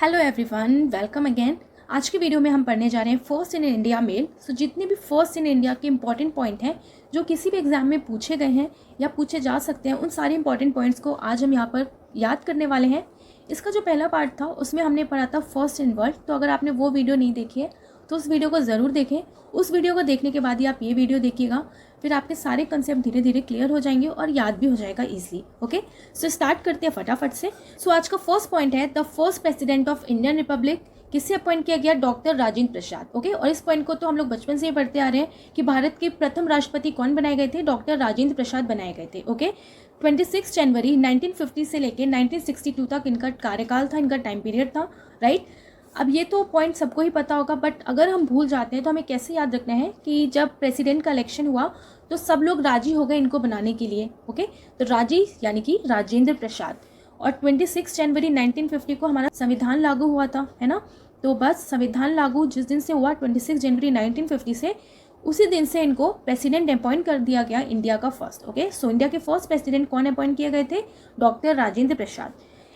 Hello everyone, welcome again. आज की video में हम पढ़ने जा रहे हैं फर्स्ट इन इंडिया मेल। जितने भी फर्स्ट इन इंडिया के इंपॉर्टेंट पॉइंट हैं जो किसी भी एग्जाम में पूछे गए हैं या पूछे जा सकते हैं, उन सारे इंपॉर्टेंट पॉइंट्स को आज हम यहाँ पर याद करने वाले हैं। इसका जो पहला पार्ट था उसमें हमने पढ़ा था फर्स्ट इन वर्ल्ड। तो अगर आपने वो वीडियो नहीं देखी है तो उस वीडियो को ज़रूर देखें। उस वीडियो को देखने के बाद ही आप ये वीडियो देखिएगा, फिर आपके सारे कंसेप्ट धीरे धीरे क्लियर हो जाएंगे और याद भी हो जाएगा ईजिली। ओके, सो स्टार्ट करते हैं फटाफट से। सो आज का फर्स्ट पॉइंट है the first president of Indian Republic किससे अपॉइंट किया गया? डॉक्टर राजेंद्र प्रसाद। ओके, और इस पॉइंट को तो हम लोग बचपन से ही पढ़ते आ रहे हैं कि भारत के प्रथम राष्ट्रपति कौन बनाए गए थे? डॉक्टर राजेंद्र प्रसाद बनाए गए थे। ओके, 26 जनवरी 1950 से लेकर 1962 तक इनका कार्यकाल था, इनका टाइम पीरियड था। राइट, अब ये तो पॉइंट सबको ही पता होगा, बट अगर हम भूल जाते हैं तो हमें कैसे याद रखना है कि जब प्रेसिडेंट का इलेक्शन हुआ तो सब लोग राजी हो गए इनको बनाने के लिए। ओके, तो राजी यानी कि राजेंद्र प्रसाद। और 26 जनवरी 1950 को हमारा संविधान लागू हुआ था, है ना। तो बस संविधान लागू जिस दिन से हुआ 26 जनवरी 1950 से, उसी दिन से इनको प्रेसिडेंट अपॉइंट कर दिया गया इंडिया का फर्स्ट। ओके, सो इंडिया के फर्स्ट प्रेसिडेंट कौन अपॉइंट किए गए थे? Doctor Rajendra Prasad.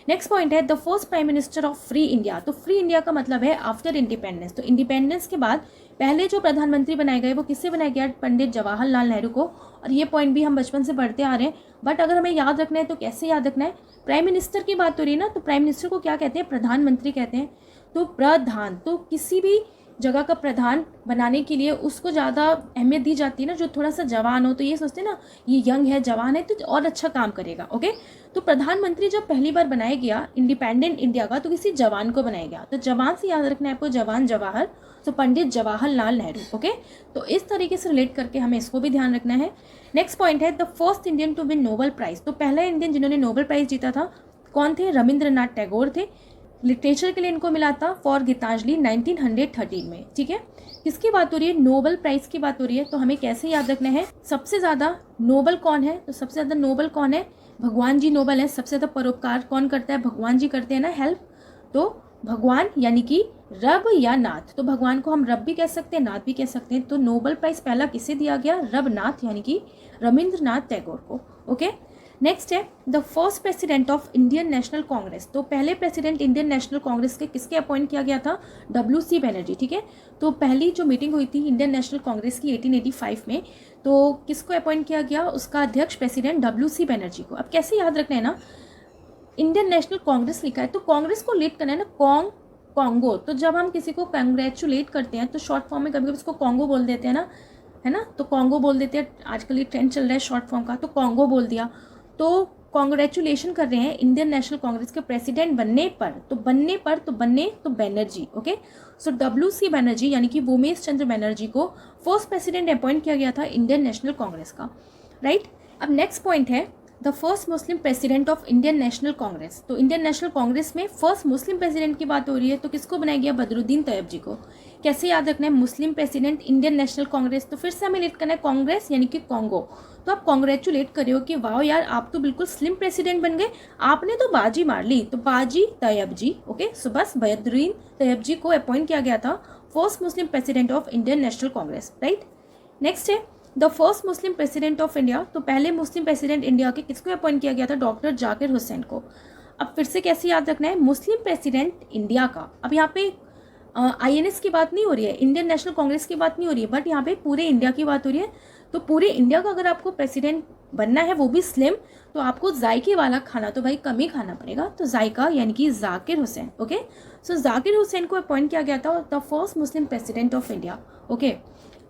Next point है the first prime minister of free India. तो फ्री इंडिया का मतलब है आफ्टर इंडिपेंडेंस। तो इंडिपेंडेंस के बाद पहले जो प्रधानमंत्री बनाए गए वो किससे बनाया गया? पंडित जवाहरलाल नेहरू को। और ये पॉइंट भी हम बचपन से पढ़ते आ रहे हैं, बट अगर हमें याद रखना है तो कैसे याद रखना है? प्राइम मिनिस्टर की बात हो रही है ना, तो प्राइम मिनिस्टर को क्या कहते हैं? प्रधानमंत्री कहते हैं। तो प्रधान, तो किसी भी जगह का प्रधान बनाने के लिए उसको ज़्यादा अहमियत दी जाती है ना, जो थोड़ा सा जवान हो। तो ये सोचते हैं ना, ये यंग है, जवान है, तो और अच्छा काम करेगा। ओके, तो प्रधानमंत्री जब पहली बार बनाया गया इंडिपेंडेंट इंडिया का, तो किसी जवान को बनाया गया। तो जवान से याद रखना है आपको, जवान जवाहर, तो पंडित जवाहरलाल नेहरू। ओके, तो इस तरीके से रिलेट करके हमें इसको भी ध्यान रखना है। नेक्स्ट पॉइंट है the first Indian to win Nobel prize. तो पहला इंडियन जिन्होंने नोबेल प्राइज जीता था कौन थे? रविंद्रनाथ टैगोर थे। लिटरेचर के लिए इनको मिला था फॉर गीतांजलि 1913 में। ठीक है, किसकी बात हो रही है? नोबेल प्राइज की बात हो रही है। तो हमें कैसे याद रखना है? सबसे ज़्यादा नोबेल कौन है? तो सबसे ज़्यादा नोबेल कौन है? भगवान जी नोबेल है। सबसे ज़्यादा परोपकार कौन करता है? भगवान जी करते हैं ना, हेल्प। तो भगवान यानी कि रब या नाथ। तो भगवान को हम रब भी कह सकते हैं, नाथ भी कह सकते हैं। तो नोबेल प्राइज पहला किसे दिया गया? रबनाथ यानी कि रविंद्रनाथ टैगोर को। ओके, नेक्स्ट है the first president of Indian National Congress. तो पहले प्रेसिडेंट इंडियन नेशनल कांग्रेस के किसके अपॉइंट किया गया था? WC बनर्जी। ठीक है, तो पहली जो मीटिंग हुई थी इंडियन नेशनल कांग्रेस की 1885 में, तो किसको अपॉइंट किया गया? उसका अध्यक्ष प्रेसिडेंट WC बनर्जी को। अब कैसे याद रखना है ना, इंडियन नेशनल कांग्रेस लिखा है तो कांग्रेस को लीड करना है ना, कॉन्गो। तो जब हम किसी को कंग्रेचुलेट करते हैं तो शॉर्ट फॉर्म में कभी कभी उसको कॉन्गो बोल देते हैं ना, है ना। तो कॉन्गो बोल देते हैं, आजकल ये ट्रेंड चल रहा है शॉर्ट फॉर्म का, तो कॉन्गो बोल दिया। तो कॉन्ग्रेचुलेशन कर रहे हैं इंडियन नेशनल कांग्रेस के प्रेसिडेंट बनने पर। तो बनने तो बैनर्जी। ओके, सो WC बनर्जी यानी कि भूमेश चंद्र बनर्जी को फर्स्ट प्रेसिडेंट अपॉइंट किया गया था इंडियन नेशनल कांग्रेस का। राइट, अब नेक्स्ट पॉइंट है the first Muslim president of Indian National Congress. तो इंडियन नेशनल कांग्रेस में फर्स्ट मुस्लिम प्रेसिडेंट की बात हो रही है, तो किसको बनाया गया? बदरुद्दीन तैयब जी को। कैसे याद रखना है? मुस्लिम प्रेसिडेंट इंडियन नेशनल कांग्रेस, तो फिर से हमें लिख करना है कांग्रेस यानी कि कॉन्गो। तो आप कॉन्ग्रेचुलेट कर रहे हो कि वाह यार, आप तो बिल्कुल स्लिम प्रेसिडेंट बन गए, आपने तो बाजी मार ली। तो बाजी तैयब जी। ओके, सो बस बदरुद्दीन तैयब जी को अपॉइंट किया गया था first Muslim president of Indian National Congress. Right, next है the first Muslim president of India. तो पहले मुस्लिम प्रेसिडेंट इंडिया के किसको अपॉइंट किया गया था? डॉक्टर जाकिर हुसैन को। अब फिर से कैसे याद रखना है? मुस्लिम प्रेसिडेंट इंडिया का। अब यहाँ पे INS की बात नहीं हो रही है, इंडियन नेशनल कांग्रेस की बात नहीं हो रही है, बट यहाँ पे पूरे इंडिया की बात हो रही है। तो पूरे इंडिया का अगर आपको प्रेसिडेंट बनना है, वो भी स्लिम, तो आपको जायके वाला खाना तो भाई कम ही खाना पड़ेगा। तो जायका यानी कि जाकिर हुसैन। ओके, सो जाकिर हुसैन को अपॉइंट किया गया था the first Muslim president of India. Okay,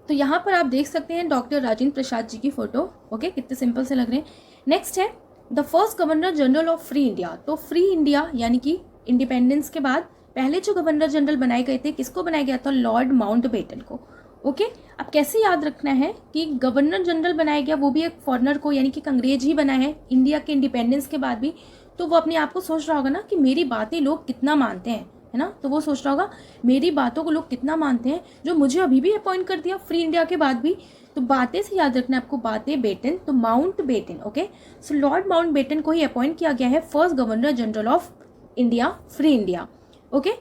तो यहाँ पर आप देख सकते हैं डॉक्टर राजेंद्र प्रसाद जी की फोटो। ओके, कितने सिंपल से लग रहे हैं। नेक्स्ट है the first governor general of free India. तो फ्री इंडिया यानी कि इंडिपेंडेंस के बाद पहले जो गवर्नर जनरल बनाए गए थे, किसको बनाया गया था? लॉर्ड माउंटबेटन को। ओके, अब कैसे याद रखना है कि गवर्नर जनरल बनाया गया, वो भी एक फॉरनर को, यानी कि अंग्रेज ही बना है इंडिया के इंडिपेंडेंस के बाद भी। तो वो अपने आप को सोच रहा होगा ना कि मेरी बातें लोग कितना मानते हैं, है ना। तो वो सोच रहा होगा मेरी बातों को लोग कितना मानते हैं, जो मुझे अभी भी अपॉइंट कर दिया फ्री इंडिया के बाद भी। तो बातें से याद रखना है आपको, बातें बेटन, तो Mountbatten. Okay, so Lord Mountbatten को ही अपॉइंट किया गया है first governor general of India, free India. Okay,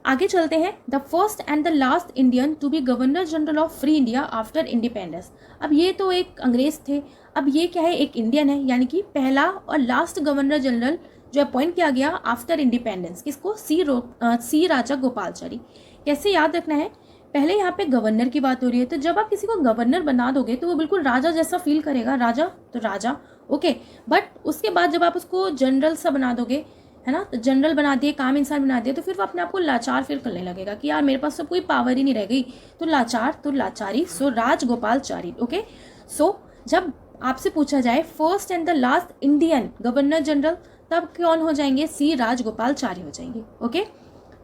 आगे चलते हैं। The first and the last Indian to be governor general of free India after independence. अब ये तो एक अंग्रेज थे, अब ये क्या है, एक इंडियन है, यानी कि पहला और लास्ट गवर्नर जनरल जो अपॉइंट किया गया आफ्टर इंडिपेंडेंस। किसको? सी राजा गोपालचारी। कैसे याद रखना है, पहले यहाँ पे गवर्नर की बात हो रही है, तो जब आप किसी को गवर्नर बना दोगे तो वो बिल्कुल राजा जैसा फील करेगा, राजा तो राजा, ओके। बट उसके बाद जब आप उसको जनरल सा बना दोगे, है ना, तो जनरल बना दिए, काम इंसान बना दिए, तो फिर वो अपने आप को लाचार फील करने लगेगा कि यार मेरे पास तो कोई पावर ही नहीं रह गई, तो लाचार, तो लाचारी, सो राजगोपालचारी, ओके। सो जब आपसे पूछा जाए first and the last Indian governor general, तब कौन हो जाएंगे? सी राजगोपालचारी हो जाएंगे, ओके।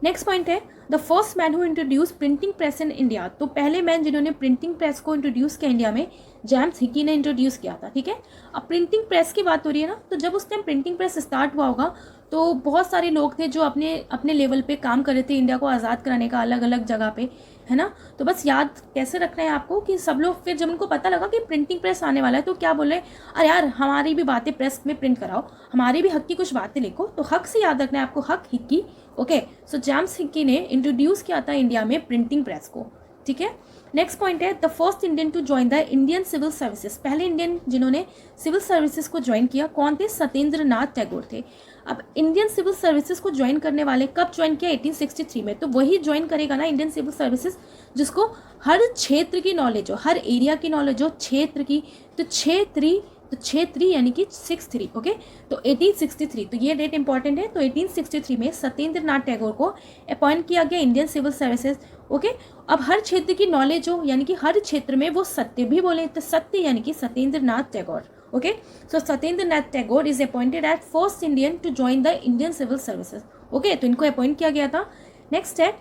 नेक्स्ट पॉइंट है the first man who introduce printing press in India. तो पहले मैन जिन्होंने प्रिंटिंग प्रेस को इंट्रोड्यूस किया इंडिया में, जेम्स हिकी ने इंट्रोड्यूस किया था, ठीक है। अब प्रिंटिंग प्रेस की बात हो रही है ना, तो जब उस टाइम प्रिंटिंग प्रेस स्टार्ट हुआ होगा तो बहुत सारे लोग थे जो अपने अपने लेवल पे काम कर रहे थे इंडिया को आज़ाद कराने का, अलग अलग जगह पे, है ना। तो बस याद कैसे रखना है आपको कि सब लोग फिर जब उनको पता लगा कि प्रिंटिंग प्रेस आने वाला है तो क्या बोले, अरे यार हमारी भी बातें प्रेस में प्रिंट कराओ, हमारी भी हक की कुछ बातें लिखो। तो हक से याद रखना है आपको, हक Hicky, okay. So James Hicky ने इंट्रोड्यूस किया था इंडिया में प्रिंटिंग प्रेस को, ठीक है। नेक्स्ट पॉइंट है the first Indian to join the Indian civil services. पहले इंडियन जिन्होंने सिविल सर्विसेज को ज्वाइन किया कौन थे? सत्येंद्र नाथ टैगोर थे। अब इंडियन सिविल सर्विसेज को ज्वाइन करने वाले कब ज्वाइन किया? 1863 में। तो वही ज्वाइन करेगा ना इंडियन सिविल सर्विसेज जिसको हर क्षेत्र की नॉलेज हो, हर एरिया की नॉलेज हो, क्षेत्र की। तो क्षेत्री यानी कि 63, ओके। तो 1863, तो ये डेट इंपॉर्टेंट है। तो 1863 में सत्येंद्र नाथ टैगोर को अपॉइंट किया गया इंडियन सिविल सर्विसेज, ओके। अब हर क्षेत्र की नॉलेज हो, यानी कि हर क्षेत्र में वो सत्य भी बोले, तो सत्य यानी कि Satyendra Nath Tagore, okay. So Satyendra Nath Tagore is appointed at first Indian to join the Indian civil Services, okay. तो इनको अपॉइंट किया गया था। नेक्स्ट है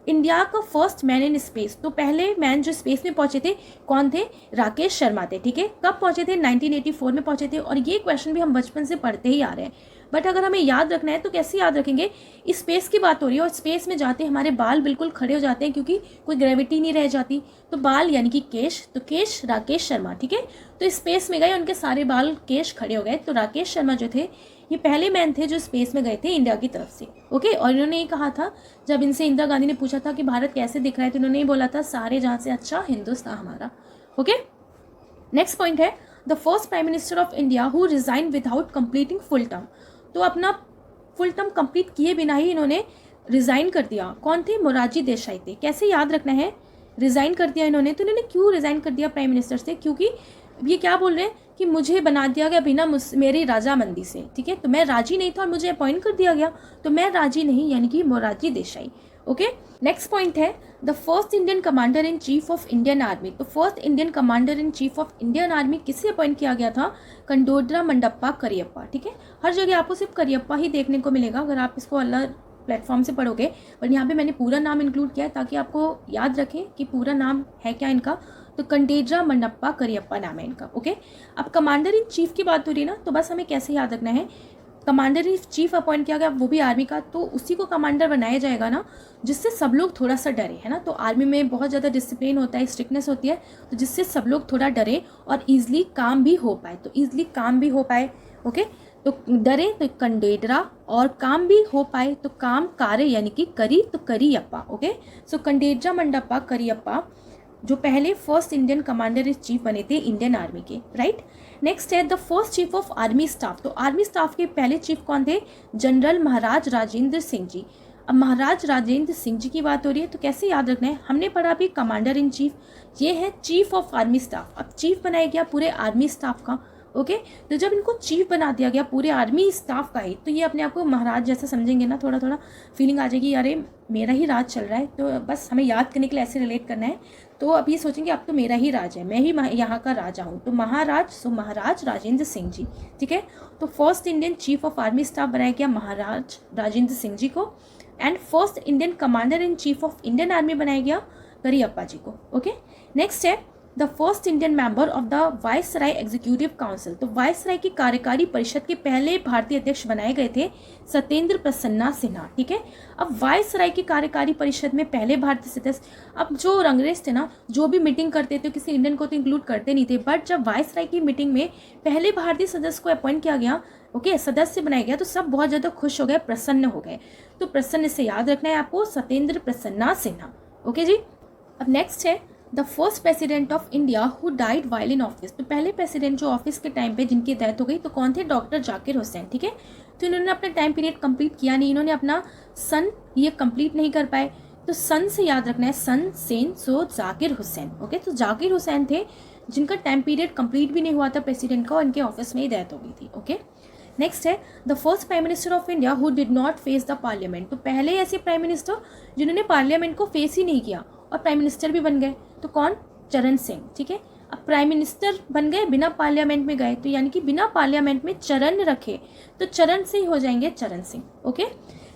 इंडिया का फर्स्ट मैन इन स्पेस। तो पहले मैन जो स्पेस में पहुंचे थे कौन थे? राकेश शर्मा थे, ठीक है। कब पहुंचे थे? 1984 में पहुंचे थे। और ये क्वेश्चन भी हम बचपन से पढ़ते ही आ रहे हैं, बट अगर हमें याद रखना है तो कैसे याद रखेंगे? स्पेस की बात हो रही है और स्पेस में जाते हमारे बाल बिल्कुल खड़े हो जाते हैं क्योंकि कोई ग्रेविटी नहीं रह जाती। तो बाल यानी कि केश, तो केश राकेश शर्मा, ठीक है। तो स्पेस में गए, उनके सारे बाल केश खड़े हो गए। तो राकेश शर्मा जो थे ये पहले मैन थे जो स्पेस में गए थे इंडिया की तरफ से, ओके। और इन्होंने ये कहा था, जब इनसे इंदिरा गांधी ने पूछा था कि भारत कैसे दिख रहा है, तो इन्होंने ये बोला था सारे जहाँ से अच्छा हिंदुस्तान हमारा, ओके। नेक्स्ट पॉइंट है the first prime minister of India who resign without completing full term. तो अपना फुल टर्म कंप्लीट किए बिना ही इन्होंने रिजाइन कर दिया। कौन थे? मोरारजी देसाई थे। कैसे याद रखना है? रिजाइन कर दिया इन्होंने। तो इन्होंने क्यों रिजाइन कर दिया प्राइम मिनिस्टर से? क्योंकि ये क्या बोल रहे हैं कि मुझे बना दिया गया बिना मेरी राजामंदी से, ठीक है। तो मैं राजी नहीं था और मुझे अपॉइंट कर दिया गया, तो मैं राजी नहीं, यानी कि Morarji Desai, okay. Next point है the first Indian commander in chief of Indian Army. तो first Indian commander in chief of Indian Army किसे अपॉइंट किया गया था? कंडोडरा मंडप्पा करियप्पा, ठीक है। हर जगह आपको सिर्फ करियप्पा ही देखने को मिलेगा अगर आप इसको अलग प्लेटफॉर्म से पढ़ोगे, बट यहाँ पे मैंने पूरा नाम इंक्लूड किया है ताकि आपको याद रखें कि पूरा नाम है क्या इनका। तो कंडेड्रा मंडप्पा करियप्पा नाम है इनका, ओके। अब कमांडर इन चीफ की बात हो रही है ना, तो बस हमें कैसे याद रखना है? कमांडर इन चीफ अपॉइंट किया गया, वो भी आर्मी का, तो उसी को कमांडर बनाया जाएगा ना, जिससे सब लोग थोड़ा सा डरे, है ना। तो आर्मी में बहुत ज़्यादा डिसिप्लिन होता है, स्ट्रिक्टनेस होती है, तो जिससे सब लोग थोड़ा डरे और ईजिली काम भी हो पाए, तो ईजिली काम भी हो पाए, ओके। तो डरे तो कंडेडरा, और काम भी हो पाए तो काम कार्य यानी कि करी, तो करियप्पा, ओके। सो कंडेडरा मंडप्पा करियप्पा जो पहले first Indian commander in chief बने थे इंडियन आर्मी के, राइट। नेक्स्ट है the first chief of army staff. तो आर्मी स्टाफ के पहले चीफ कौन थे? जनरल महाराज राजेंद्र सिंह जी। अब महाराज राजेंद्र सिंह जी की बात हो रही है, तो कैसे याद रखना है? हमने पढ़ा अभी कमांडर इन चीफ, ये है चीफ ऑफ आर्मी स्टाफ। अब चीफ बनाया गया पूरे आर्मी स्टाफ का, ओके। तो जब इनको चीफ बना दिया गया पूरे आर्मी स्टाफ का ही, तो ये अपने आप को महाराज जैसा समझेंगे ना, थोड़ा थोड़ा फीलिंग आ जाएगी, अरे मेरा ही राज चल रहा है। तो बस हमें याद करने के लिए ऐसे रिलेट करना है। तो अब ये सोचेंगे अब तो मेरा ही राज है, मैं ही यहाँ का राजा हूँ, तो महाराज, सो महाराज राजेंद्र सिंह जी, ठीक है। तो first Indian chief of army staff बनाया गया महाराज राजेंद्र सिंह जी को, and first Indian commander in chief of Indian army बनाया गया करियप्पा जी को, ओके। नेक्स्ट है the first Indian member of the viceroy executive council. तो वायसराय की कार्यकारी परिषद के पहले भारतीय अध्यक्ष बनाए गए थे सत्येंद्र प्रसन्ना सिन्हा, ठीक है। अब वायसराय की कार्यकारी परिषद में पहले भारतीय सदस्य, अब जो अंग्रेज थे ना, जो भी मीटिंग करते थे किसी इंडियन को तो इंक्लूड करते नहीं थे, बट जब वायसराय की मीटिंग में पहले भारतीय सदस्य को अपॉइंट किया गया ओके, सदस्य बनाया गया तो सब बहुत ज़्यादा खुश हो गए, प्रसन्न हो गए। तो प्रसन्न से याद रखना है आपको, सत्येंद्र प्रसन्ना सिन्हा। ओके जी। अब नेक्स्ट है the first president of India who died while in office. तो पहले प्रेसिडेंट जो ऑफिस के टाइम पे जिनकी डेथ हो गई तो कौन थे? डॉक्टर जाकिर हुसैन। ठीक है, तो इन्होंने अपना टाइम पीरियड कंप्लीट किया नहीं, इन्होंने अपना सन ये कंप्लीट नहीं कर पाए, तो सन से याद रखना है, सन सेन सो जाकिर हुसैन। ओके, तो जाकिर हुसैन थे जिनका टाइम पीरियड कंप्लीट भी नहीं हुआ था प्रेसिडेंट का, और इनके ऑफिस में ही डेथ हो गई थी। ओके, नेक्स्ट है the first prime minister of India who did not face the parliament. तो पहले ऐसे प्राइम मिनिस्टर जिन्होंने पार्लियामेंट को फेस ही नहीं किया और प्राइम मिनिस्टर भी बन गए, तो कौन? चरण सिंह। ठीक है, अब प्राइम मिनिस्टर बन गए बिना पार्लियामेंट में गए, तो यानी कि बिना पार्लियामेंट में चरण रखे तो चरण से ही हो जाएंगे चरण सिंह। ओके,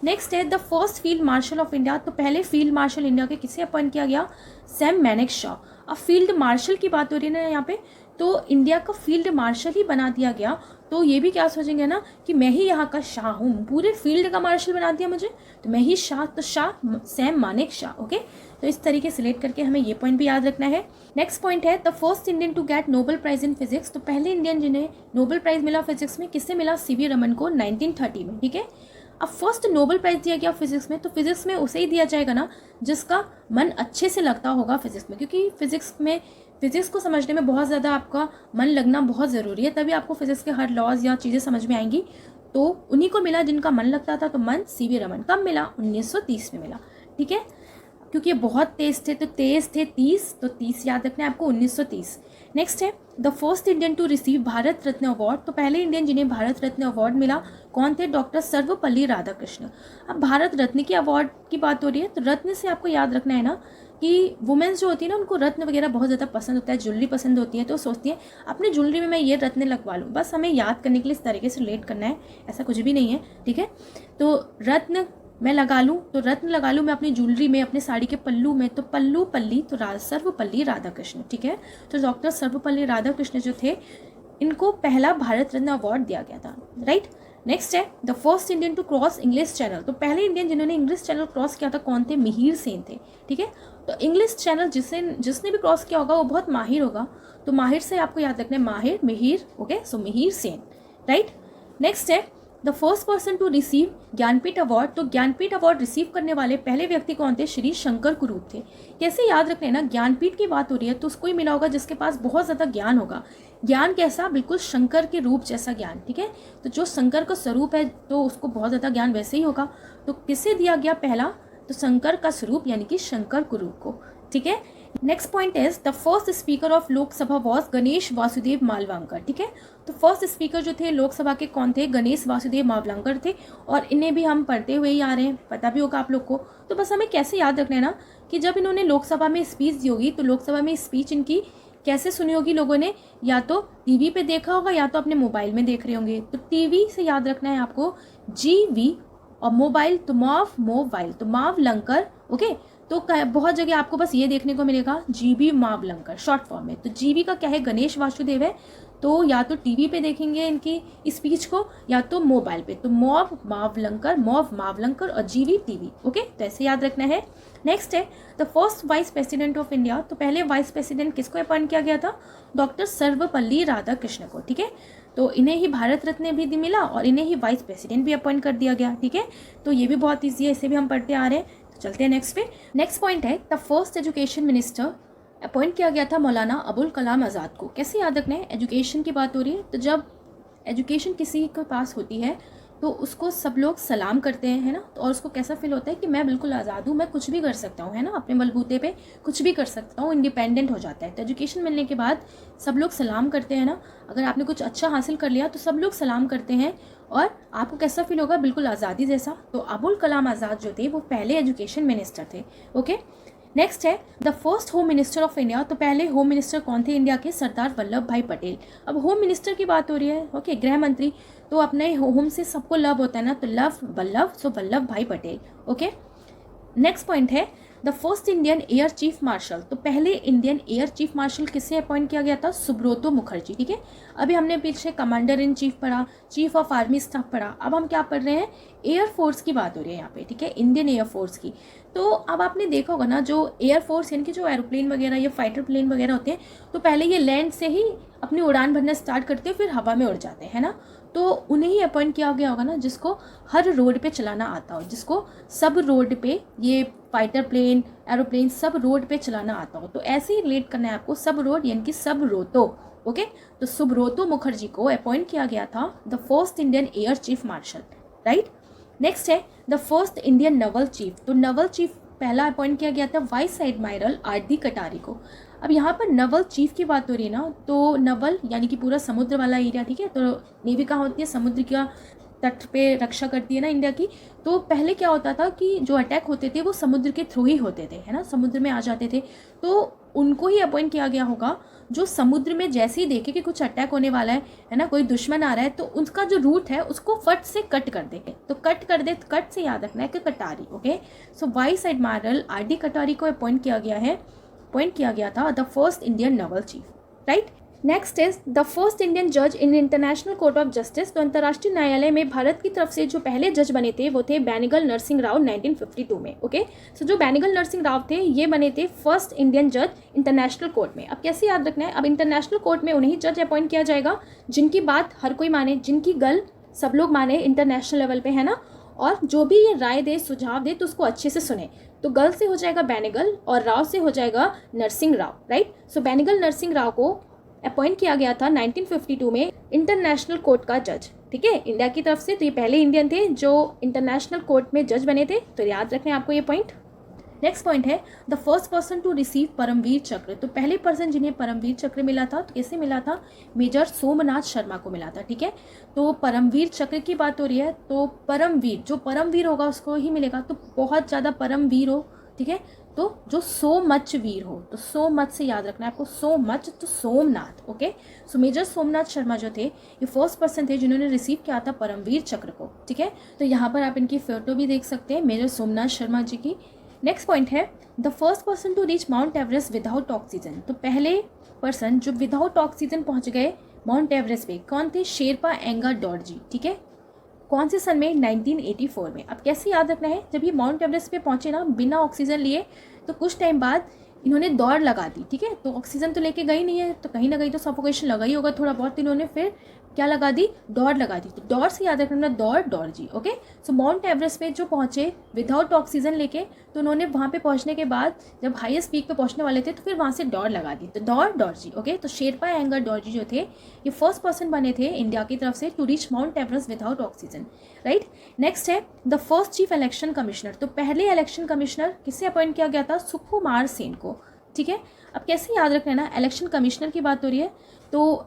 नेक्स्ट है the first field marshal of India. तो पहले फील्ड मार्शल इंडिया के किसे अपॉइंट किया गया? सैम मैनेक्शॉ। अब फील्ड मार्शल की बात हो रही है ना यहाँ पे, तो इंडिया का फील्ड मार्शल ही बना दिया गया, तो ये भी क्या सोचेंगे ना कि मैं ही यहाँ का शाह हूँ, पूरे फील्ड का मार्शल बना दिया मुझे, तो मैं ही शाह, तो शाह सैम मानेकशॉ। ओके, तो इस तरीके से लेट करके हमें ये पॉइंट भी याद रखना है। नेक्स्ट पॉइंट है the first Indian to get Nobel prize in physics. तो पहले इंडियन जिन्हें नोबेल प्राइज मिला फिजिक्स में, किससे मिला? सीवी रमन को 1930 में। ठीक है, अब फर्स्ट नोबेल प्राइज दिया गया फिजिक्स में, तो फिजिक्स में उसे ही दिया जाएगा ना जिसका मन अच्छे से लगता होगा फिजिक्स में, क्योंकि फिजिक्स को समझने में बहुत ज़्यादा आपका मन लगना बहुत ज़रूरी है, तभी आपको फिजिक्स के हर लॉज या चीज़ें समझ में आएंगी। तो उन्हीं को मिला जिनका मन लगता था, तो मन सीवी रमन। कब मिला? 1930 में मिला। ठीक है, क्योंकि ये बहुत तेज थे, तो तेज थे 30, तो 30 याद रखना है आपको, 1930। नेक्स्ट है the first Indian to receive Bharat Ratna award. तो पहले इंडियन जिन्हें भारत रत्न अवार्ड मिला कौन थे? डॉक्टर सर्वपल्ली राधाकृष्ण। अब भारत रत्न की अवार्ड की बात हो रही है, तो रत्न से आपको याद रखना है ना कि वुमेन्स जो होती है ना, उनको रत्न वगैरह बहुत ज़्यादा पसंद होता है, ज्वेलरी पसंद होती है, तो सोचती है अपनी ज्वेलरी में मैं ये रत्न लगवा लूँ। बस हमें याद करने के लिए इस तरीके से रिलेट करना है, ऐसा कुछ भी नहीं है। ठीक है, तो रत्न मैं लगा लूँ, तो रत्न लगा लूँ मैं अपनी ज्वेलरी में, अपने साड़ी के पल्लू में, तो पल्लू पल्ली, तो सर्वपल्ली राधाकृष्ण। ठीक है, तो डॉक्टर सर्वपल्ली राधाकृष्ण जो थे, इनको पहला भारत रत्न अवार्ड दिया गया था। राइट, नेक्स्ट है the first Indian to cross English channel. तो पहले इंडियन जिन्होंने इंग्लिश चैनल क्रॉस किया था कौन थे? मिहिर सेन थे। ठीक है, तो इंग्लिश चैनल जिसने भी क्रॉस किया होगा वो बहुत माहिर होगा, तो माहिर से आपको याद रखना है Mahir, Mihir. Okay, so Mihir Sen. Right, next है the first person to receive Jnanpith award. तो ज्ञानपीठ अवार्ड रिसीव करने वाले पहले व्यक्ति कौन थे? श्री शंकर कुरूप थे। कैसे याद रखना है ना, ज्ञानपीठ की बात हो रही है तो उसको ही मिला होगा जिसके पास बहुत ज़्यादा ज्ञान होगा। ज्ञान कैसा? बिल्कुल शंकर के रूप जैसा ज्ञान। ठीक है, तो जो शंकर का स्वरूप है तो उसको बहुत ज़्यादा ज्ञान वैसे ही होगा। तो किसे दिया गया पहला? तो शंकर का स्वरूप यानी कि शंकर कुरूप को। ठीक है, next point is the first speaker of Lok Sabha was Ganesh Vasudev Mavalankar. ठीक है, तो फर्स्ट स्पीकर जो थे लोकसभा के कौन थे? गणेश वासुदेव मालवांकर थे, और इन्हें भी हम पढ़ते हुए ही आ रहे हैं, पता भी होगा आप लोग को। तो बस हमें कैसे याद रखना है ना कि जब इन्होंने लोकसभा में स्पीच दी होगी, तो लोकसभा में स्पीच इनकी कैसे सुनी होगी लोगों ने? या तो टीवी पे देखा होगा या तो अपने मोबाइल में देख रहे होंगे। तो टीवी से याद रखना है आपको GV, और मोबाइल तो मोबाइल, तो मावलंकर। ओके, तो बहुत जगह आपको बस ये देखने को मिलेगा GB मावलंकर शॉर्ट फॉर्म में। तो GB का क्या है? गणेश वासुदेव है, तो या तो टीवी पे देखेंगे इनकी स्पीच को या तो मोबाइल पे, तो मॉव मावलंकर और GV टीवी। ओके, तो ऐसे याद रखना है। नेक्स्ट है the first vice president of India. तो पहले वाइस प्रेसिडेंट किसको अपॉइंट किया गया था? डॉक्टर सर्वपल्ली राधाकृष्ण को। ठीक है, तो इन्हें ही भारत रत्न भी मिला और इन्हें ही वाइस प्रेसिडेंट भी अपॉइंट कर दिया गया। ठीक है, तो ये भी बहुत ईजी है, इसे भी हम पढ़ते आ रहे हैं। तो चलते हैं नेक्स्ट पे। नेक्स्ट पॉइंट है the first education minister appoint किया गया था मौलाना अबुल कलाम आज़ाद को। कैसे याद रखना है? एजुकेशन की बात हो रही है, तो जब एजुकेशन किसी के पास होती है तो उसको सब लोग सलाम करते हैं, है ना, तो और उसको कैसा फील होता है कि मैं बिल्कुल आज़ाद हूँ, मैं कुछ भी कर सकता हूँ, है ना, अपने बलबूते पे कुछ भी कर सकता हूँ, इंडिपेंडेंट हो जाता है। तो एजुकेशन मिलने के बाद सब लोग सलाम करते हैं ना, अगर आपने कुछ अच्छा हासिल कर लिया तो सब लोग सलाम करते हैं और आपको कैसा फील होगा? बिल्कुल आज़ादी जैसा। तो अबुल कलाम आज़ाद जो थे वो पहले एजुकेशन मिनिस्टर थे। ओके, नेक्स्ट है the first home minister of India. तो पहले होम मिनिस्टर कौन थे इंडिया के? सरदार वल्लभ भाई पटेल। अब होम मिनिस्टर की बात हो रही है, ओके, गृह मंत्री, तो अपने होम से सबको लव होता है ना, तो लव वल्लभ, सो वल्लभ भाई पटेल। ओके, नेक्स्ट पॉइंट है the first Indian air chief martial. तो पहले इंडियन एयर चीफ मार्शल किसे अपॉइंट किया गया था? सुब्रतो मुखर्जी। ठीक है, अभी हमने पीछे कमांडर इन चीफ पढ़ा, चीफ ऑफ आर्मी स्टाफ पढ़ा, अब हम क्या पढ़ रहे हैं? एयर फोर्स की बात हो रही है यहाँ पे। ठीक है, इंडियन एयर फोर्स की। तो अब आपने देखा होगा ना, जो एयर फोर्स यानी कि जो एरोप्लेन वगैरह या फाइटर प्लेन वगैरह होते हैं, तो पहले ये लैंड से ही अपनी उड़ान भरना स्टार्ट करते हैं, फिर हवा में उड़ जाते हैं, है ना। तो उन्हें ही अपॉइंट किया गया होगा ना जिसको हर रोड पे चलाना आता हो, जिसको सब रोड पे ये फाइटर प्लेन, एरोप्लेन सब रोड पे चलाना आता हो। तो ऐसे ही रिलेट करना है आपको, सब रोड यानी कि सुब्रतो। ओके, तो सुब्रतो मुखर्जी को अपॉइंट किया गया था the first Indian air chief marshal, right. Next है the first Indian naval chief. तो नवल चीफ पहला अपॉइंट किया गया था वाइस एडमायरल आर.डी. कटारी को। अब यहाँ पर नवल चीफ की बात हो रही है ना, तो नवल यानी कि पूरा समुद्र वाला एरिया, ठीक है। तो नेवी कहाँ होती है, समुद्र का तट पे रक्षा करती है ना इंडिया की। तो पहले क्या होता था कि जो अटैक होते थे वो समुद्र के थ्रू ही होते थे, है ना, समुद्र में आ जाते थे। तो उनको ही अपॉइंट किया गया होगा जो समुद्र में जैसे ही देखे कि कुछ अटैक होने वाला है ना, कोई दुश्मन आ रहा है, तो उसका जो रूट है उसको फट से कट कर देंगे। तो कट कर दे, कट से याद रखना है कि Katari. Okay, so vice admiral R D. Katari को अपॉइंट किया गया था the first Indian naval chief, right. Next is the first Indian जज in International Court of Justice. तो अंतर्राष्ट्रीय न्यायालय में भारत की तरफ से जो पहले जज बने थे वो थे बेनेगल नरसिंह राव 1952 में। ओके, सो जो बेनेगल नरसिंह राव थे ये बने थे फर्स्ट इंडियन जज इंटरनेशनल कोर्ट में। अब कैसे याद रखना है, अब इंटरनेशनल कोर्ट में उन्हें जज अपॉइंट किया जाएगा जिनकी बात हर कोई माने, जिनकी गल सब लोग माने इंटरनेशनल लेवल पे, है ना, और जो भी ये राय दे, सुझाव दे, तो उसको अच्छे से सुने। तो गल से हो जाएगा बेनेगल और राव से हो जाएगा नरसिंह राव, राइट। सो बेनेगल नरसिंह राव को अपॉइंट किया गया था 1952 में इंटरनेशनल कोर्ट का जज, ठीक है, इंडिया की तरफ से। तो ये पहले इंडियन थे जो इंटरनेशनल कोर्ट में जज बने थे, तो याद रखना है आपको ये पॉइंट। नेक्स्ट पॉइंट है the first person to receive Paramvir Chakra. तो पहले पर्सन जिन्हें परमवीर चक्र मिला था, तो कैसे मिला था, मेजर सोमनाथ शर्मा को मिला था, ठीक है। तो परमवीर चक्र की बात हो रही है, तो परमवीर, जो परमवीर होगा उसको ही मिलेगा। तो बहुत ज़्यादा परमवीर हो, ठीक है, तो जो सो मच वीर हो, तो सो मच से याद रखना है आपको, सो मच तो Somnath. Okay, so major Somnath Sharma जो थे ये फर्स्ट पर्सन थे जिन्होंने रिसीव किया था परमवीर चक्र को, ठीक है। तो यहाँ पर आप इनकी फोटो भी देख सकते हैं मेजर सोमनाथ शर्मा जी की। नेक्स्ट पॉइंट है the first person to reach Mount Everest without oxygen. तो पहले पर्सन जो विदाउट ऑक्सीजन पहुँच गए माउंट एवरेस्ट पे कौन थे, शेरपा एंगा डोरजी, ठीक है। कौन से सन में, 1984 में। अब कैसे याद रखना है, जब ये माउंट एवरेस्ट पे पहुंचे ना बिना ऑक्सीजन लिए, तो कुछ टाइम बाद इन्होंने दौड़ लगा दी, ठीक है। तो ऑक्सीजन तो लेके गई नहीं है, तो कहीं ना कहीं तो सफोकेशन लगा ही होगा थोड़ा बहुत, इन्होंने फिर क्या लगा दी, दौड़ लगा दी। तो दौड़ से याद रखना, दौड़ जी। ओके, सो माउंट एवरेस्ट पे जो पहुंचे विदाउट ऑक्सीजन लेके, तो उन्होंने वहाँ पे पहुँचने के बाद जब हाईएस्ट पीक पे पहुँचने वाले थे तो फिर वहाँ से दौड़ लगा दी। तो दौड़ जी। ओके, तो शेरपा एंगा डोरजी जो थे ये फर्स्ट पर्सन बने थे इंडिया की तरफ से to reach Mount Everest without oxygen, right. Next है the first chief election commissioner. तो पहले इलेक्शन कमिश्नर किसे अपॉइंट किया गया था, सुकुमार सेन को, ठीक है। अब कैसे याद रखना है ना, इलेक्शन कमिश्नर की बात हो रही है, तो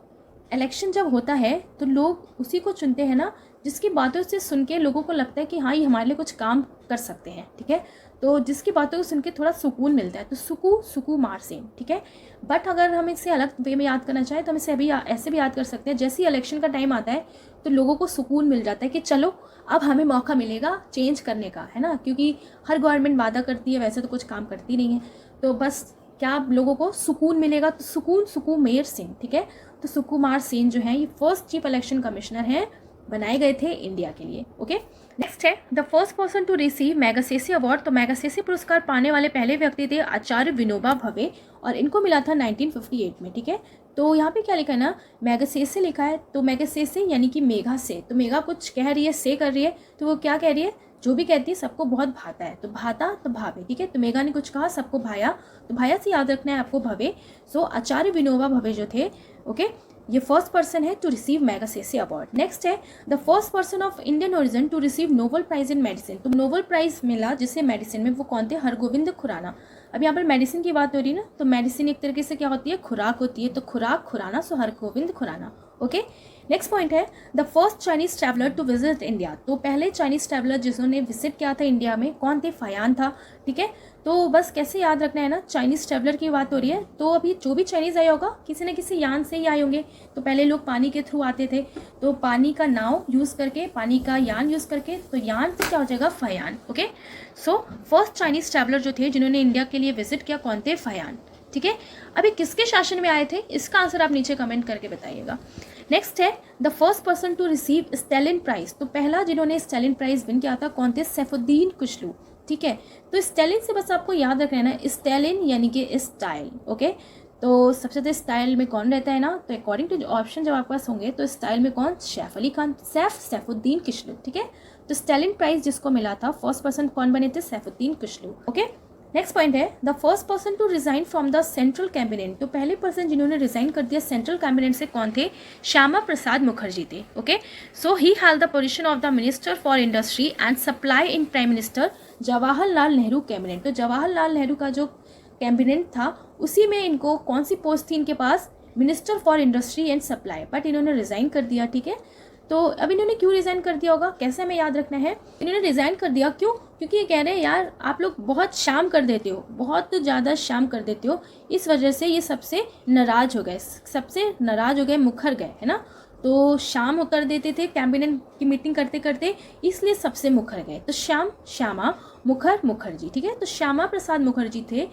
इलेक्शन जब होता है तो लोग उसी को चुनते हैं ना जिसकी बातों से सुन के लोगों को लगता है कि हाँ ये हमारे लिए कुछ काम कर सकते हैं, ठीक है। तो जिसकी बातों को सुन के थोड़ा सुकून मिलता है, तो सुकुमार सेन, ठीक है। बट अगर हम इसे अलग वे में याद करना चाहें तो हम इसे अभी ऐसे भी याद कर सकते हैं, जैसे ही इलेक्शन का टाइम आता है तो लोगों को सुकून मिल जाता है कि चलो अब हमें मौका मिलेगा चेंज करने का, है ना, क्योंकि हर गवर्नमेंट वादा करती है, वैसे तो कुछ काम करती नहीं है। तो बस क्या लोगों को सुकून मिलेगा, तो सुकुमार सेन, ठीक है। तो सुकुमार सेन जो है ये फर्स्ट चीफ इलेक्शन कमिश्नर हैं, बनाए गए थे इंडिया के लिए। ओके, नेक्स्ट है the first person to receive Magsaysay award. तो मैगसेसे पुरस्कार पाने वाले पहले व्यक्ति थे आचार्य विनोबा भावे और इनको मिला था 1958 में, ठीक है। तो यहाँ पे क्या लिखा है ना, मैगसेसे लिखा है, तो मैगसेसे यानी कि मेघा से, तो मेघा कुछ कह रही है, से कर रही है, तो वो क्या कह रही है, जो भी कहती है सबको बहुत भाता है, तो भाता तो भावे, ठीक है। तो मेघा ने कुछ कहा, सबको भाया, तो भाया से याद रखना है आपको भवे। सो आचार्य विनोबा भावे जो थे, ओके, ये फर्स्ट पर्सन है to receive Magsaysay award. Next है the first person of Indian origin to receive Nobel prize in medicine. तो नोबेल प्राइज मिला जिसे मेडिसिन में, वो कौन थे, हरगोविंद खुराना। अब यहाँ पर मेडिसिन की बात हो रही है ना, तो मेडिसिन एक तरीके से क्या होती है, खुराक होती है, तो खुराक Khorana, so Hargobind Khorana. Okay, next point है the first Chinese traveller to visit India. तो पहले चाइनीज ट्रैवलर जिन्होंने विजिट किया था इंडिया में कौन थे, फयान था, ठीक है। तो बस कैसे याद रखना है ना, चाइनीज ट्रैवलर की बात हो रही है, तो अभी जो भी चाइनीज आया होगा किसी न किसी यान से ही आए होंगे। तो पहले लोग पानी के थ्रू आते थे, तो पानी का नाव यूज़ करके, पानी का यान यूज़ करके, तो यान से क्या हो जाएगा, Faxian. Okay, so first Chinese traveller जो थे जिन्होंने इंडिया के लिए विजिट किया कौन थे, फयान, ठीक है। अभी किसके शासन में आए थे, इसका आंसर आप नीचे कमेंट करके बताइएगा। नेक्स्ट है the first person to receive Stalin prize. तो पहला जिन्होंने स्टैलिन प्राइज विन किया था कौन थे, सैफुद्दीन कुशलू, ठीक है। तो स्टैलिन से बस आपको याद रखना है, स्टैलिन यानी कि स्टाइल, ओके। तो सबसे ज़्यादा स्टाइल में कौन रहता है ना, तो अकॉर्डिंग टू जो ऑप्शन जब आपके पास होंगे तो स्टाइल में कौन, सैफ अली खान, सैफुद्दीन किशलू, ठीक है। तो स्टैलिन प्राइज जिसको मिला था, फर्स्ट पर्सन कौन बने थे, Saifuddin Kitchlew, okay. Next point है the first person to resign from the central cabinet. तो पहले पर्सन जिन्होंने रिजाइन कर दिया सेंट्रल कैबिनेट से कौन थे, श्यामा प्रसाद मुखर्जी थे, okay. So he held the position of the minister for industry and supply in prime minister Jawaharlal Nehru cabinet. तो जवाहरलाल नेहरू का जो कैबिनेट था उसी में इनको कौन सी पोस्ट थी इनके पास, minister for industry and supply, but इन्होंने रिजाइन कर दिया, ठीक है। तो अब इन्होंने क्यों रिज़ाइन कर दिया होगा, कैसे हमें याद रखना है, इन्होंने रिज़ाइन कर दिया क्यों, क्योंकि ये कह रहे हैं यार आप लोग बहुत शाम कर देते हो, बहुत ज़्यादा शाम कर देते हो, इस वजह से ये सबसे नाराज़ हो गए, मुखर गए, है ना। तो शाम कर देते थे कैबिनेट की मीटिंग करते करते, इसलिए सबसे मुखर गए। तो श्यामा मुखर्जी, ठीक है। तो श्यामा प्रसाद मुखर्जी थे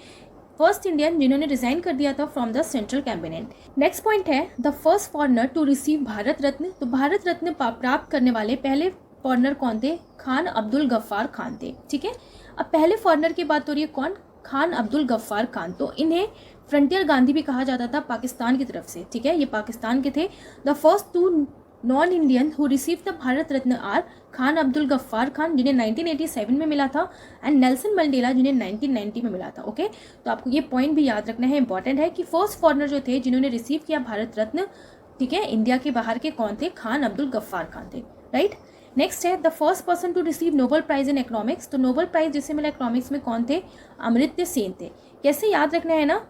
फर्स्ट इंडियन जिन्होंने रिजाइन कर दिया था from the central cabinet. Next point है the first foreigner to receive Bharat Ratna. तो भारत रत्न प्राप्त करने वाले पहले फॉरनर कौन थे, खान अब्दुल गफ्फार खान थे, ठीक है। अब पहले फॉरनर की बात हो रही है, कौन, खान अब्दुल गफ्फार खान। तो इन्हें फ्रंटियर गांधी भी कहा जाता था पाकिस्तान की तरफ से, ठीक है, ये पाकिस्तान के थे। The first two non Indian who receive the Bharat Ratna are Khan Abdul Ghaffar Khan जिन्हें 1987 में मिला था एंड नेल्सन मंडेला जिन्हें 1990 में मिला था, ओके। तो आपको ये पॉइंट भी याद रखना है, इंपॉर्टेंट है कि फर्स्ट फॉरनर जो थे जिन्होंने रिसीव किया भारत रत्न, ठीक है, इंडिया के बाहर के कौन थे, खान अब्दुल गफ्फार खान थे, राइट। नेक्स्ट है the first person to receive Nobel prize in economics. तो नोबेल प्राइज जिसे मिला इकोनॉमिक्स में कौन थे, अमर्त्य सेन थे। कैसे याद रखना है ना,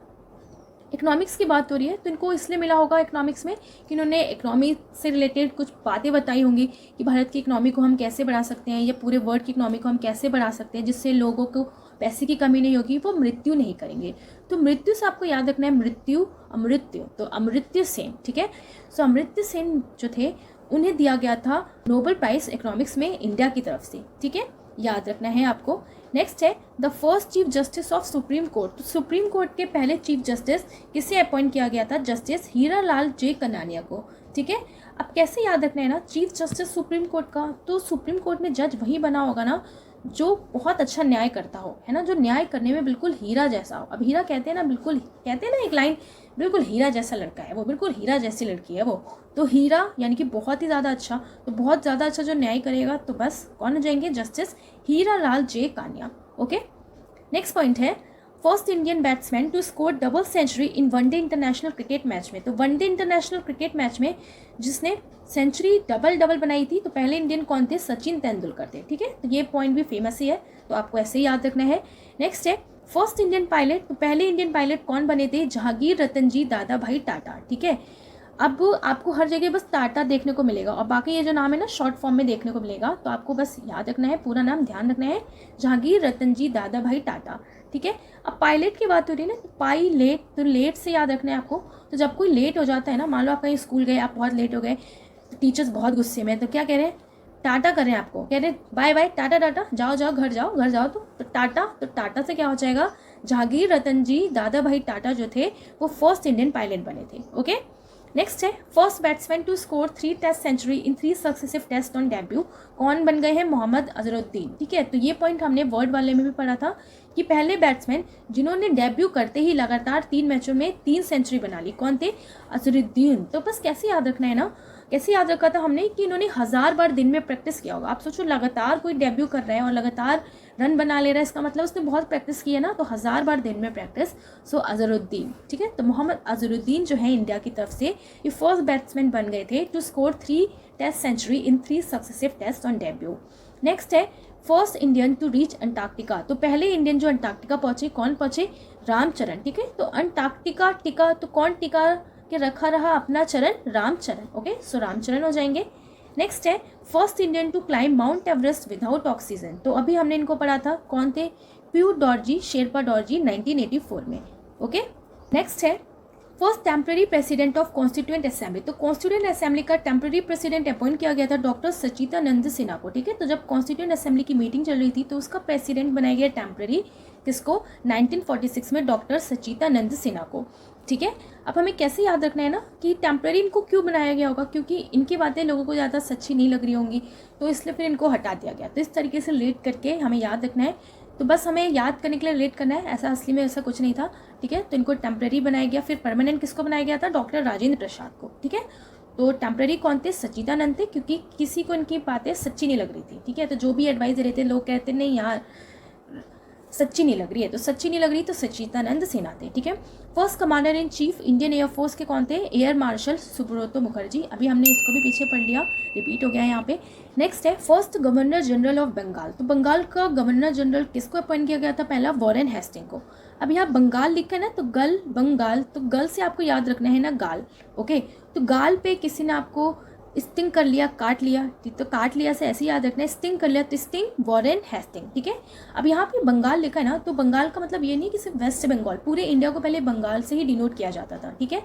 इकोनॉमिक्स की बात हो रही है तो इनको इसलिए मिला होगा इकोनॉमिक्स में कि इन्होंने इकोनॉमिक्स से रिलेटेड कुछ बातें बताई होंगी कि भारत की इकोनॉमी को हम कैसे बढ़ा सकते हैं या पूरे वर्ल्ड की इकोनॉमी को हम कैसे बढ़ा सकते हैं जिससे लोगों को पैसे की कमी नहीं होगी, वो मृत्यु नहीं करेंगे। तो मृत्यु से आपको याद रखना है अमृत्यु, तो अमर्त्य सेन, ठीक है। सो अमर्त्य सेन जो थे उन्हें दिया गया था नोबेल प्राइज इकोनॉमिक्स में इंडिया की तरफ से, ठीक है, याद रखना है आपको। नेक्स्ट है the first chief justice of supreme court. तो सुप्रीम कोर्ट के पहले चीफ जस्टिस किसे अपॉइंट किया गया था, जस्टिस हीरालाल जे कनानिया को, ठीक है। अब कैसे याद रखना है ना, चीफ जस्टिस सुप्रीम कोर्ट का, तो सुप्रीम कोर्ट में जज वही बना होगा ना जो बहुत अच्छा न्याय करता हो, है ना, जो न्याय करने में बिल्कुल हीरा जैसा हो। अब हीरा कहते हैं ना, बिल्कुल कहते हैं ना एक लाइन, बिल्कुल हीरा जैसा लड़का है वो, बिल्कुल हीरा जैसी लड़की है वो। तो हीरा यानी कि बहुत ही ज़्यादा अच्छा, तो बहुत ज़्यादा अच्छा जो न्याय करेगा तो बस कौन हो जाएंगे, justice Hiralal J Kania, okay. Next point है first Indian batsman to score double century in one day international cricket match में। तो वनडे इंटरनेशनल क्रिकेट मैच में जिसने सेंचुरी डबल बनाई थी तो पहले इंडियन कौन थे, सचिन तेंदुलकर थे, ठीक है। तो ये पॉइंट भी फेमस ही है, तो आपको ऐसे ही याद रखना है। नेक्स्ट है फर्स्ट इंडियन पायलट। तो पहले इंडियन पायलट कौन बने थे, जहांगीर रतनजी दादा भाई टाटा, ठीक है। अब आपको हर जगह बस टाटा देखने को मिलेगा और बाकी ये जो नाम है ना शॉर्ट फॉर्म में देखने को मिलेगा, तो आपको बस याद रखना है, पूरा नाम ध्यान रखना है, जहांगीर रतनजी दादा भाई टाटा, ठीक है। अब पायलट की बात हो रही है ना, पायलट, तो लेट से याद रखना है आपको। तो जब कोई लेट हो जाता है ना, मान लो आप कहीं स्कूल गए, आप बहुत लेट हो गए, तो टीचर्स बहुत गुस्से में, तो क्या कह रहे हैं, टाटा कर रहे हैं आपको, कह रहे बाय बाय टाटा जाओ घर जाओ। तो टाटा से क्या हो जाएगा, जहांगीर रतनजी दादा भाई टाटा जो थे वो फर्स्ट इंडियन पायलट बने थे, ओके। नेक्स्ट है first batsman to score 3 test century in 3 successive test on debut. कौन बन गए हैं, मोहम्मद अजहरुद्दीन, ठीक है। तो ये पॉइंट हमने वर्ड वाले में भी पढ़ा था कि पहले बैट्समैन जिन्होंने डेब्यू करते ही लगातार 3 मैचों में 3 सेंचुरी बना ली, कौन थे, अजहरुद्दीन। तो बस कैसे याद रखना है ना, कैसे याद रखा था हमने कि इन्होंने 1000 बार दिन में प्रैक्टिस किया होगा। आप सोचो लगातार कोई डेब्यू कर रहा है और लगातार रन बना ले रहा है, इसका मतलब उसने बहुत प्रैक्टिस की है ना, तो 1000 बार दिन में प्रैक्टिस। सो अजहरुद्दीन, ठीक है। तो मोहम्मद अजहरुद्दीन जो है इंडिया की तरफ से ये फर्स्ट बैट्समैन बन गए थे to score 3 test century in 3 successive test on debut. Next है first Indian to reach Antarctica. तो पहले इंडियन जो अंटार्कटिका पहुंचे, कौन पहुंचे, रामचरण, ठीक है। तो अंटार्कटिका टिका, तो कौन टिका के रखा रहा अपना चरण, रामचरण, ओके। सो रामचरण हो जाएंगे। नेक्स्ट है first Indian to climb mount Everest without oxygen. तो अभी हमने इनको पढ़ा था, कौन थे, प्यू डॉर्जी, शेरपा डॉर्जी 1984 में, ओके। नेक्स्ट है first temporary president of constituent assembly. तो कॉन्स्टिट्यूएंट असेंबली का टेम्पररी प्रेसिडेंट अपॉइंट किया गया था डॉक्टर सचिदानंद सिन्हा को, ठीक है। तो जब कॉन्स्टिट्यूएंट असेंबली की मीटिंग चल रही थी तो उसका प्रेसिडेंट बनाया गया टेम्पररी, किसको, 1946 में डॉक्टर सचिदानंद सिन्हा को, ठीक है। अब हमें कैसे याद रखना है ना कि टेम्पररी इनको क्यों बनाया गया होगा, क्योंकि इनकी बातें लोगों को ज़्यादा सच्ची नहीं लग रही होंगी, तो इसलिए फिर इनको हटा दिया गया। तो इस तरीके से लेट करके हमें याद रखना है तो बस हमें याद करने के लिए रिलेट करना है, ऐसा असली में ऐसा कुछ नहीं था, ठीक है। तो इनको टेम्प्रेरी बनाया गया। फिर परमानेंट किसको बनाया गया था? डॉक्टर राजेंद्र प्रसाद को, ठीक है। तो टेम्प्रेरी कौन थे? सच्चिदानंद थे, क्योंकि किसी को इनकी बातें सच्ची नहीं लग रही थी, ठीक है। तो जो भी एडवाइस दे रहे थे लोग कहते नहीं यार सच्ची नहीं लग रही है, तो सच्ची नहीं लग रही तो सच्चिदानंद सिन्हा थे, ठीक है। First commander in chief Indian air force के कौन थे? Air marshal Subroto Mukherjee. अभी हमने इसको भी पीछे पढ़ लिया, रिपीट हो गया है यहाँ पे। नेक्स्ट है first governor general of Bengal. तो बंगाल का गवर्नर जनरल किसको अपॉइंट किया गया था? पहला वॉरेन हेस्टिंग को। अब यहाँ बंगाल लिखा है ना, तो गल बंगाल, तो गल से आपको याद रखना है ना गाल, ओके। तो गाल पे किसी ने आपको स्टिंग कर लिया, काट लिया, तो काट लिया से ऐसे याद रखना है, स्टिंग कर लिया तो स्टिंग वॉरेन हेस्टिंग, ठीक है। अब यहाँ पे बंगाल लिखा है ना, तो बंगाल का मतलब ये नहीं कि सिर्फ वेस्ट बंगाल, पूरे इंडिया को पहले बंगाल से ही डिनोट किया जाता था, ठीक है।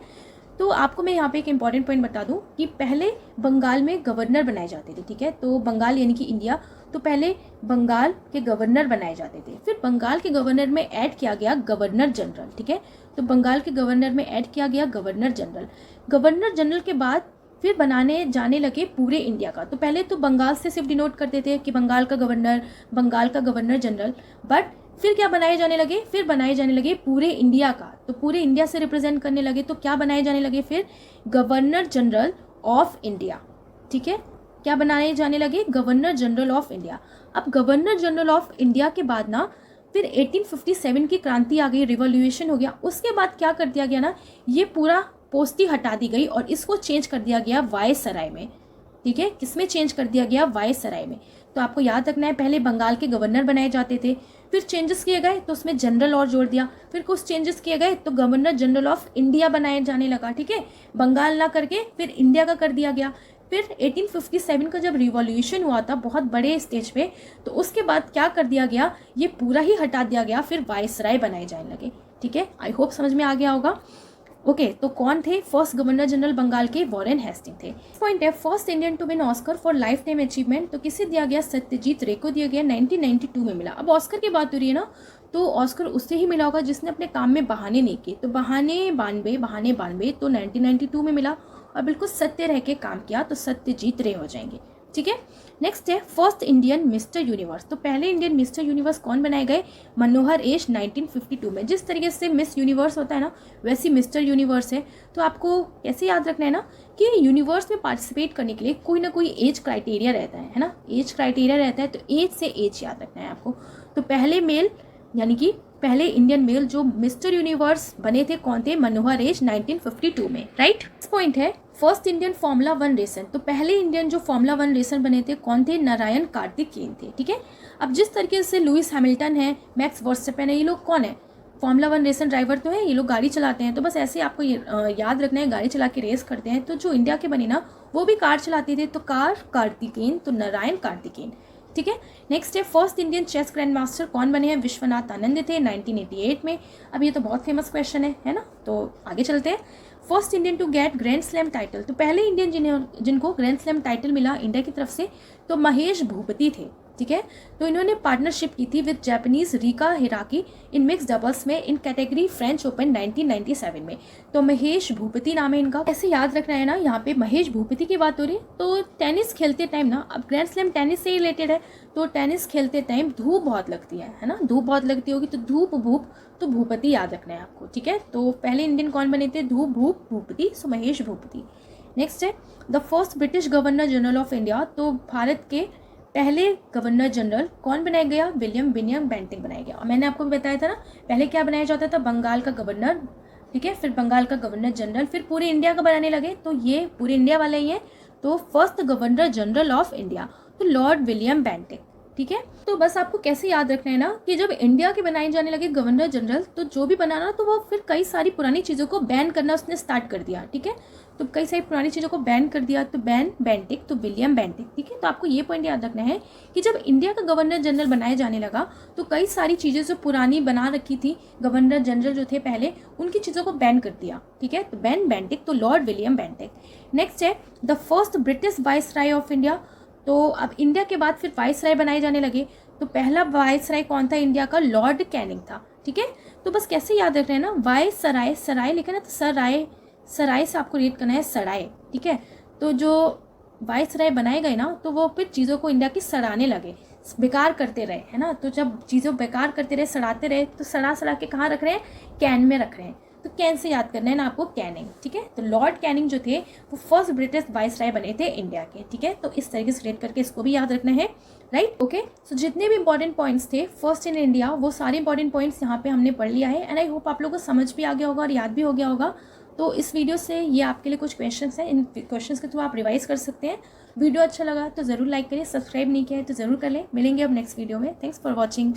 तो आपको मैं यहाँ पे एक इंपॉर्टेंट पॉइंट बता दूँ कि पहले बंगाल में गवर्नर बनाए जाते थे, ठीक है। तो बंगाल यानी कि इंडिया, तो पहले बंगाल के गवर्नर बनाए जाते थे, फिर बंगाल के गवर्नर में ऐड किया गया गवर्नर जनरल, ठीक है। तो बंगाल के गवर्नर में ऐड किया गया गवर्नर जनरल। गवर्नर जनरल के बाद फिर बनाने जाने लगे पूरे इंडिया का। तो पहले तो बंगाल से सिर्फ डिनोट करते थे कि बंगाल का गवर्नर जनरल, बट फिर क्या बनाए जाने लगे? फिर बनाए जाने लगे पूरे इंडिया का। तो पूरे इंडिया से रिप्रेजेंट करने लगे, तो क्या बनाए जाने लगे? फिर गवर्नर जनरल ऑफ इंडिया, ठीक है। क्या बनाए जाने लगे? Governor general of India. अब गवर्नर जनरल ऑफ इंडिया के बाद ना फिर 1857 की क्रांति आ गई, रिवॉल्यूशन हो गया। उसके बाद क्या कर दिया गया ना, ये पूरा पोस्ट ही हटा दी गई और इसको चेंज कर दिया गया वायसराय में, ठीक है। किसमें चेंज कर दिया गया? वायसराय में। तो आपको याद रखना है, पहले बंगाल के गवर्नर बनाए जाते थे, फिर चेंजेस किए गए तो उसमें जनरल और जोड़ दिया, फिर कुछ चेंजेस किए गए तो गवर्नर जनरल ऑफ इंडिया बनाए जाने लगा, ठीक है। बंगाल ना करके फिर इंडिया का कर दिया गया। फिर 1857 का जब रिवॉल्यूशन हुआ था बहुत बड़े स्टेज पे, तो उसके बाद क्या कर दिया गया? ये पूरा ही हटा दिया गया, फिर वायसराय बनाए जाने लगे, ठीक है। आई होप समझ में आ गया होगा। ओके, तो कौन थे फर्स्ट गवर्नर जनरल बंगाल के? वॉरेन हेस्टिंग थे। पॉइंट है first Indian to win Oscar for life time achievement. तो किसे दिया गया? सत्यजीत रे को दिया गया, 1992 में मिला। अब ऑस्कर की बात हो रही है ना, तो ऑस्कर उससे ही मिला होगा जिसने अपने काम में बहाने नहीं किए। तो बहाने बानवे तो 1992 में मिला, और बिल्कुल सत्य रह के काम किया तो सत्यजीत रे हो जाएंगे, ठीक है। नेक्स्ट है फर्स्ट इंडियन मिस्टर यूनिवर्स। तो पहले इंडियन मिस्टर यूनिवर्स कौन बनाए गए? मनोहर एश 1952 में। जिस तरीके से मिस यूनिवर्स होता है ना, वैसी मिस्टर यूनिवर्स है। तो आपको कैसे याद रखना है ना कि यूनिवर्स में पार्टिसिपेट करने के लिए कोई ना कोई एज क्राइटेरिया रहता है ना, एज क्राइटेरिया रहता है। तो एज से एज याद रखना है आपको। तो पहले मेल यानी कि पहले इंडियन मेल जो मिस्टर यूनिवर्स बने थे कौन थे? मनोहर एश 1952 में, राइट। पॉइंट है फर्स्ट इंडियन फॉर्मूला 1 रेसर। तो पहले इंडियन जो फॉर्मूला 1 रेसर बने थे कौन थे? नारायण कार्तिकेयन थे, ठीक है। अब जिस तरीके से लुइस हैमिल्टन है, मैक्स वर्स्टेपेन है, ये लोग कौन है? फॉर्मूला 1 रेसर ड्राइवर तो है, ये लोग गाड़ी चलाते हैं। तो बस ऐसे आपको याद रखना है, गाड़ी चला के रेस करते हैं। तो जो इंडिया के बने ना, वो भी कार चलाते थे, तो कार कार्तिकेयन, तो नारायण कार्तिकेयन, ठीक है। नेक्स्ट है first Indian chess grand master कौन बने हैं? विश्वनाथ आनंद थे 1988 में। अब ये तो बहुत फेमस क्वेश्चन है ना। तो आगे चलते हैं। First Indian to get grand slam title. तो पहले इंडियन जिनको ग्रैंड स्लैम टाइटल मिला इंडिया की तरफ से, तो महेश भूपति थे, ठीक है। तो इन्होंने पार्टनरशिप की थी with Japanese Rika Hiraki in mixed doubles में इन कैटेगरी फ्रेंच ओपन 1997 में। तो महेश भूपति नाम है इनका। ऐसे याद रखना है ना, यहाँ पे महेश भूपति की बात हो रही है। तो टेनिस खेलते टाइम ना, अब ग्रैंड स्लैम टेनिस से रिलेटेड है, तो टेनिस खेलते टाइम धूप बहुत लगती है ना, धूप बहुत लगती होगी। तो धूप भूप, तो भूपति याद रखना है आपको, ठीक है। तो पहले इंडियन कौन बने थे? धूप भूप भूपति, सो महेश भूपति। नेक्स्ट है the first British governor general of India. तो भारत के पहले गवर्नर जनरल कौन बनाया गया? विलियम बेंटिंक बनाया गया। और मैंने आपको बताया था ना, पहले क्या बनाया जाता था? बंगाल का गवर्नर, ठीक है, फिर बंगाल का गवर्नर जनरल, फिर पूरे इंडिया का बनाने लगे। तो ये पूरे इंडिया वाले ही हैं। तो first governor general of India तो लॉर्ड विलियम बेंटिक, ठीक है। तो बस आपको कैसे याद रखना है ना कि जब इंडिया के बनाए जाने लगे गवर्नर जनरल, तो जो भी बनाना तो वो फिर कई सारी पुरानी चीज़ों को बैन करना उसने स्टार्ट कर दिया, ठीक है। तो कई सारी पुरानी चीज़ों को बैन कर दिया, तो बेंटिक, तो विलियम बेंटिक, ठीक है। तो आपको ये पॉइंट याद रखना है कि जब इंडिया का गवर्नर जनरल बनाया जाने लगा, तो कई सारी चीज़ें जो पुरानी बना रखी थी गवर्नर जनरल जो थे पहले, उनकी चीज़ों को बैन कर दिया, ठीक है। तो बेंटिक, तो लॉर्ड विलियम बेंटिक। नेक्स्ट है the first British viceroy of India. तो अब इंडिया के बाद फिर वाइसराय बनाए जाने लगे। तो पहला वाइसराय कौन था इंडिया का? लॉर्ड कैनिंग था, ठीक है। तो बस कैसे याद रख रहे हैं ना, वाइसराय, सराय लिखा ना, तो सराय से आपको रीड करना है सराय, ठीक है। तो जो वाइसराय बनाए गए ना, तो वो फिर चीज़ों को इंडिया की सराहने लगे। बेकार करते रहे, है ना। तो जब चीज़ों बेकार करते रहे, सड़ाते रहे, तो सड़ा के कहाँ रख रहे हैं, कैन में रख रहे हैं। तो कैन से याद करना है ना आपको, कैनिंग, ठीक है। तो लॉर्ड कैनिंग जो थे वो फर्स्ट ब्रिटिश वाइसराय बने थे इंडिया के, ठीक है। तो इस तरीके से रेट करके इसको भी याद रखना है, राइट, ओके। सो जितने भी इंपॉर्टेंट पॉइंट्स थे फर्स्ट इन इंडिया, वो सारे इंपॉर्टेंट पॉइंट्स यहाँ पे हमने पढ़ लिया है। एंड आई होप आप लोगों को समझ भी आ गया होगा और याद भी हो गया होगा। तो इस वीडियो से ये आपके लिए कुछ क्वेश्चंस हैं, इन क्वेश्चंस के थ्रू आप रिवाइज कर सकते हैं। वीडियो अच्छा लगा तो ज़रूर लाइक करिए, सब्सक्राइब नहीं किया है तो ज़रूर कर लें। मिलेंगे अब नेक्स्ट वीडियो में। Thanks for watching.